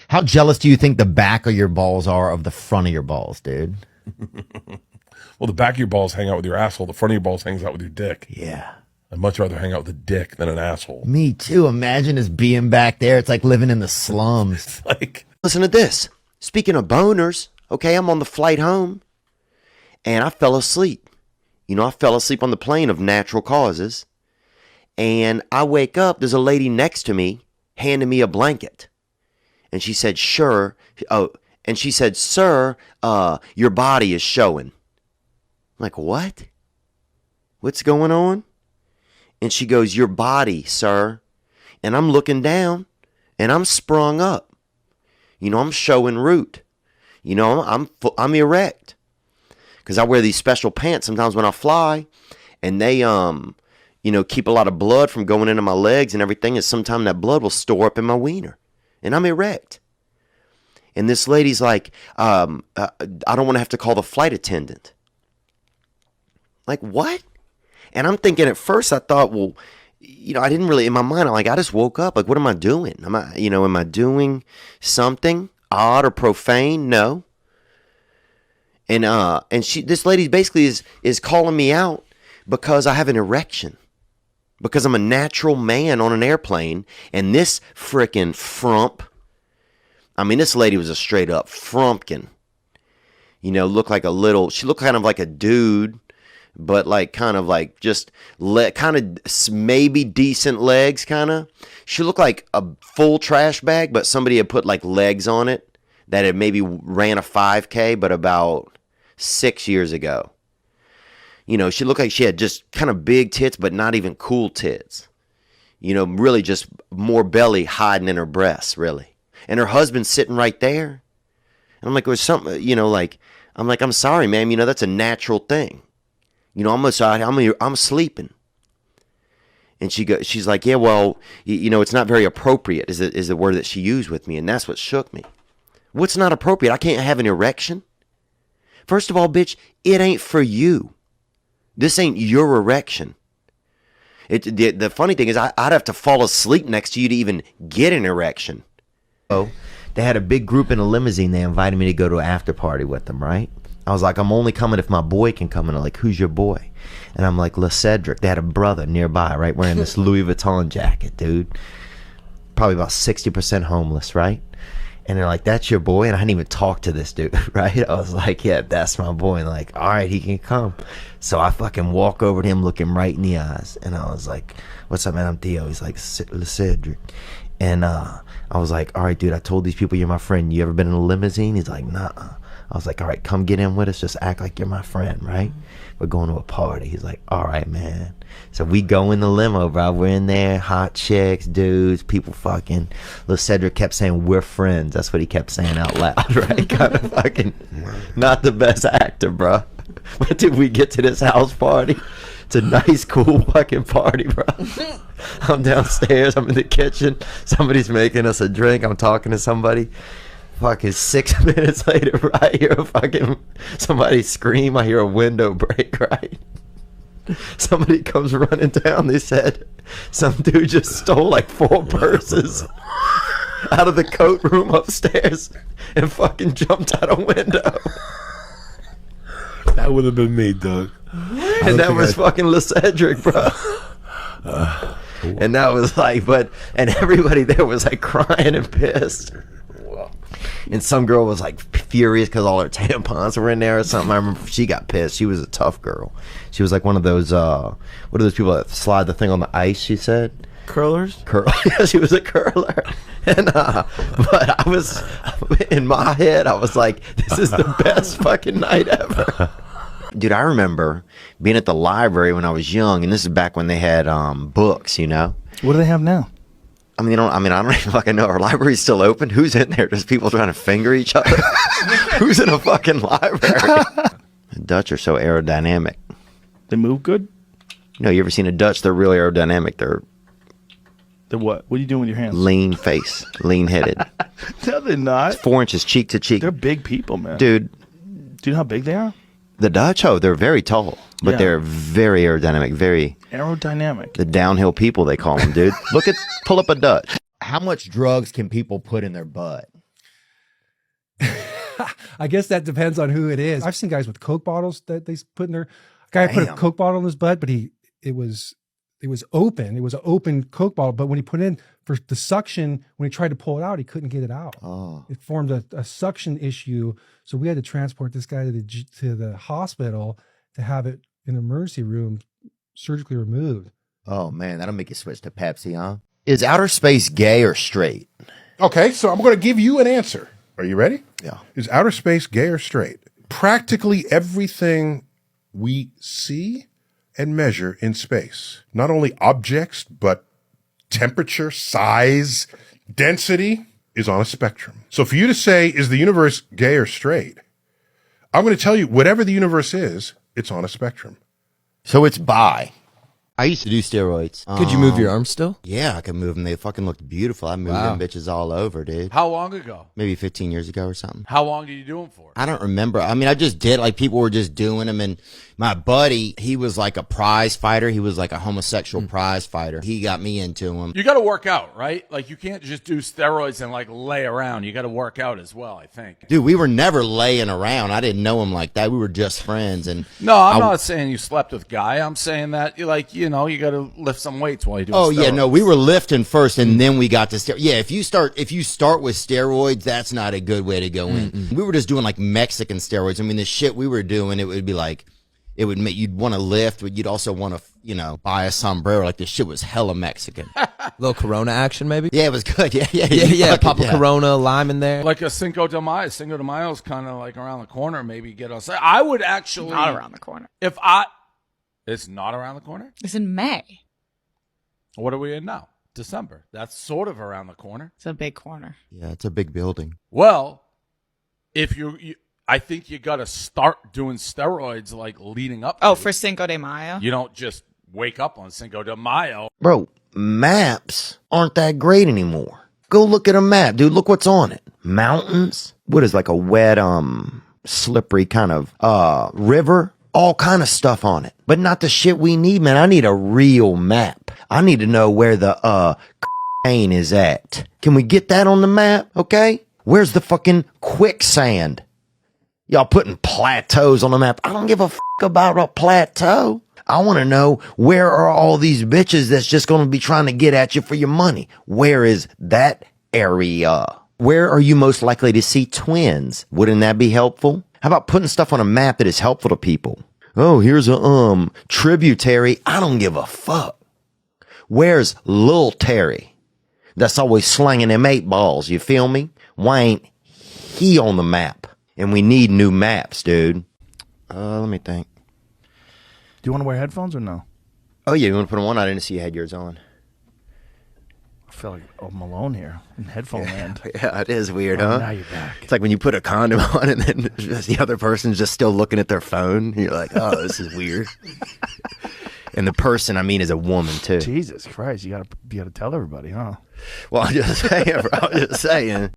How jealous do you think the back of your balls are of the front of your balls, dude? Well, the back of your balls hang out with your asshole. The front of your balls hangs out with your dick. Yeah. I'd much rather hang out with a dick than an asshole. Me too. Imagine us being back there. It's like living in the slums. It's like, listen to this. Speaking of boners, okay, I'm on the flight home, and I fell asleep. You know, I fell asleep on the plane of natural causes, and I wake up, there's a lady next to me handing me a blanket. And she said, sure. Oh, and she said, sir, your body is showing. I'm like, what? What's going on? And she goes, your body, sir. And I'm looking down, and I'm sprung up. You know, I'm showing root. You know, I'm erect. Because I wear these special pants sometimes when I fly, and they, you know, keep a lot of blood from going into my legs and everything, and sometimes that blood will store up in my wiener. And I'm erect. And this lady's like, I don't want to have to call the flight attendant. Like, what? And I'm thinking at first, I thought, well, you know, I didn't really, in my mind, I'm like, I just woke up. Like, what am I doing? Am I doing something odd or profane? No. And this lady basically is calling me out because I have an erection. Because I'm a natural man on an airplane, and this frickin' frump, I mean, this lady was a straight up frumpkin. You know, she looked kind of like a dude, but like kind of like just kind of maybe decent legs, kind of. She looked like a full trash bag, but somebody had put like legs on it that had maybe ran a 5K, but about 6 years ago. You know, she looked like she had just kind of big tits, but not even cool tits. You know, really just more belly hiding in her breasts, really. And her husband's sitting right there. And I'm like, there's something, you know, like, I'm sorry, ma'am. You know, that's a natural thing. You know, I'm sleeping. And she's like, yeah, well, you know, it's not very appropriate is the word that she used with me. And that's what shook me. What's not appropriate? I can't have an erection. First of all, bitch, it ain't for you. This ain't your erection. The funny thing is I'd have to fall asleep next to you to even get an erection. Oh, they had a big group in a limousine. They invited me to go to an after party with them, right? I was like, I'm only coming if my boy can come. And they're like, who's your boy? And I'm like, Cedric. They had a brother nearby, right? Wearing this Louis Vuitton jacket, dude. Probably about 60% homeless, right? And they're like, that's your boy? And I hadn't even talked to this dude, right? I was like, yeah, that's my boy. And like, all right, he can come. So I fucking walk over to him, look him right in the eyes. And I was like, what's up, man? I'm Theo. He's like, Cedric. And I was like, all right, dude, I told these people you're my friend. You ever been in a limousine? He's like, nah. I was like, all right, come get in with us. Just act like you're my friend, right? We're going to a party. He's like, all right, man. So we go in the limo, bro. We're in there, hot chicks, dudes, people fucking. Little Cedric kept saying, we're friends. That's what he kept saying out loud, right? Kind of fucking not the best actor, bro. But did we get to this house party? It's a nice, cool fucking party, bro. I'm downstairs. I'm in the kitchen. Somebody's making us a drink. I'm talking to somebody. Fucking 6 minutes later, I hear somebody scream. I hear a window break, right? Somebody comes running down. They said some dude just stole like 4 purses out of the coat room upstairs and fucking jumped out a window. That would have been me, Doug. And that was fucking LeCedric, bro. And that was like, and everybody there was like crying and pissed. And some girl was like furious because all her tampons were in there or something. I remember she got pissed. She was a tough girl. She was like one of those, what are those people that slide the thing on the ice, she said? Curlers? Yeah, she was a curler. And, but I was, in my head, I was like, this is the best fucking night ever. Dude, I remember being at the library when I was young, and this is back when they had books, you know? What do they have now? I don't even fucking know. Our library's still open? Who's in there? Just people trying to finger each other? Who's in a fucking library? The Dutch are so aerodynamic. They move good? No, you ever seen a Dutch? They're really aerodynamic. They're what? What are you doing with your hands? Lean face. Lean headed. No, they're not. It's 4 inches cheek to cheek. They're big people, man. Dude. Do you know how big they are? The Dutch? Oh, they're very tall. but Yeah. they're very aerodynamic, very Aerodynamic. the downhill people they call them, dude. Pull up a Dutch. How much drugs can people put in their butt? I guess that depends on who it is. I've seen guys with Coke bottles that they put in their. A guy put a Damn. Coke bottle in his butt, but it was open. It was an open Coke bottle, but when he put in for the suction, when he tried to pull it out, he couldn't get it out. Oh. It formed a suction issue, so we had to transport this guy to the hospital to have it in the emergency room surgically removed. Oh, man, that'll make you switch to Pepsi, huh? Is outer space gay or straight? Okay, so I'm going to give you an answer. Are you ready? Yeah. Is outer space gay or straight? Practically everything we see and measure in space, not only objects, but temperature, size, density, is on a spectrum. So for you to say, is the universe gay or straight? I'm going to tell you, whatever the universe is, it's on a spectrum. So it's bi. I used to do steroids. Could you move your arms still? Yeah, I could move them. They fucking looked beautiful. I moved Wow. them bitches all over, dude. How long ago? Maybe 15 years ago or something. How long did you do them for? I don't remember. I mean, I just did, like, people were just doing them. And my buddy, he was like a prize fighter. He was like a homosexual prize fighter. He got me into him. You got to work out, right? Like you can't just do steroids and like lay around. You got to work out as well, I think. Dude, we were never laying around. I didn't know him like that. We were just friends. And No, I'm not saying you slept with Guy. I'm saying that you you got to lift some weights while you do. oh yeah, no, we were lifting first, and then we got to steroids. Yeah, if you start with steroids, that's not a good way to go in. We were just doing like Mexican steroids. I mean, the shit we were doing, it would be like, it would make you'd want to lift, but you'd also want to, buy a sombrero. Like, this shit was hella Mexican. Little Corona action, maybe? Yeah, it was good. Yeah. Yeah. Pop a yeah. Corona, lime in there. Like a Cinco de Mayo. Cinco de Mayo is kind of like around the corner. Maybe get on. I would actually Not around the corner. It's not around the corner. It's in May. What are we in now? December. That's sort of around the corner. It's a big corner. Yeah, it's a big building. Well, if I think you got to start doing steroids like leading up. Oh, to for it. Cinco de Mayo? You don't just wake up on Cinco de Mayo. Bro, maps aren't that great anymore. Go look at a map, dude. Look what's on it. Mountains. What is like a wet, slippery kind of river? All kind of stuff on it. But not the shit we need, man. I need a real map. I need to know where the cocaine is at. Can we get that on the map? Okay? Where's the fucking quicksand? Y'all putting plateaus on the map. I don't give a fuck about a plateau. I want to know, where are all these bitches that's just going to be trying to get at you for your money? Where is that area? Where are you most likely to see twins? Wouldn't that be helpful? How about putting stuff on a map that is helpful to people? Oh, here's a tributary. I don't give a fuck. Where's Lil Terry? That's always slinging them 8 balls. You feel me? Why ain't he on the map? And we need new maps, dude. Let me think. Do you want to wear headphones or no? Oh yeah, you want to put them on? I didn't see you had yours on. I feel like I'm alone here in headphone land. Yeah, it is weird, Oh, huh? now you're back. It's like when you put a condom on and then the other person's just still looking at their phone. You're like, oh, this is weird. And the person, I mean, is a woman too. Jesus Christ, you gotta tell everybody, huh? Well, I'm just saying, bro. I'm just saying.